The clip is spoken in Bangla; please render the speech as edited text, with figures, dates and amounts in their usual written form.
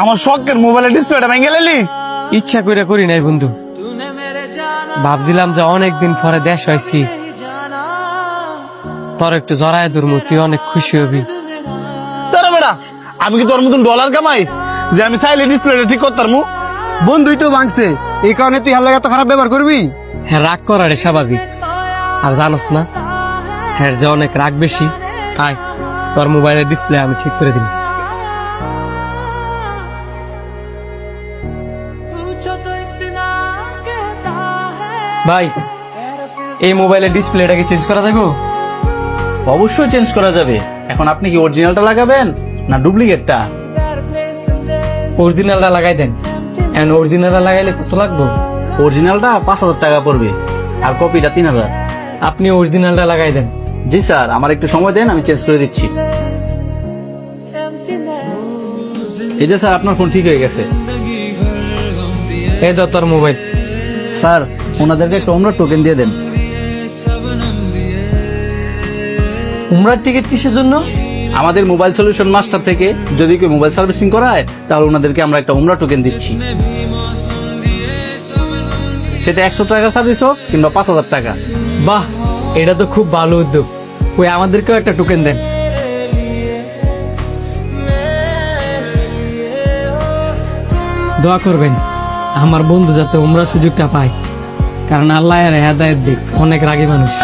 আমার শখের মোবাইলের ডিসপ্লেটা ভেঙে গেলি। ইচ্ছা করে করি নাই বন্ধু, ভাবছিলাম যে অনেকদিন পরে দেশ হয়েছি, তোর একটু জড়ায় ধরবো, তুই অনেক খুশি হবি। তোরা বেটা, আমি কি তোর মতন ডলার কামাই যে আমি চাইলে ডিসপ্লেটা ঠিক করতাম? বন্ধুই তো ভাঙছে, এই কারণে তুই হার লাগে এত খারাপ ব্যবহার করবি? হ্যাঁ, রাগ করারে স্বাভাবিক। আর জানোস না, হ্যাঁ যে অনেক রাগ বেশি। আয়, তোর মোবাইলের ডিসপ্লে আমি ঠিক করে দিই। ভাই, এই মোবাইলের ডিসপ্লেটা কি চেঞ্জ করা যাবে? অবশ্যই চেঞ্জ করা যাবে। এখন আপনি কি অরিজিনালটা লাগাবেন না ডুপ্লিকেটটা? অরিজিনালটা লাগাই দেন। এখন অরিজিনালটা লাগাইলে কত লাগবে? অরিজিনালটা 5,000 টাকা পড়বে আর কপিটা 3,000। আপনি অরিজিনালটা লাগাই দেন। জি স্যার, আমার একটু সময় দেন, আমি চেঞ্জ করে দিচ্ছি। এই যে স্যার, আপনার ফোন ঠিক হয়ে গেছে। এই ধর তোর মোবাইল। স্যার, ওনাদেরকে একটা ওমরা টোকেন দিয়ে দেন। উমরার টিকিট কিসের জন্য? আমাদের মোবাইল সলিউশন মাস্টার থেকে যদি কেউ মোবাইল সার্ভিসিং করায়, তাহলে ওনাদেরকে আমরা একটা ওমরা টোকেন দিচ্ছি। সেটা 100 টাকা সার্ভিস হোক কিংবা 5,000 টাকা। বাহ, এটা তো খুব ভালো উদ্যোগ। ওই আমাদেরকেও একটা টোকেন দেন। দোয়া করবেন আমার বন্ধু যাতে উমরা সুযোগটা পায়, কারণ আল্লাহ এর হেদায়েত দিক, অনেক রাগী মানুষ।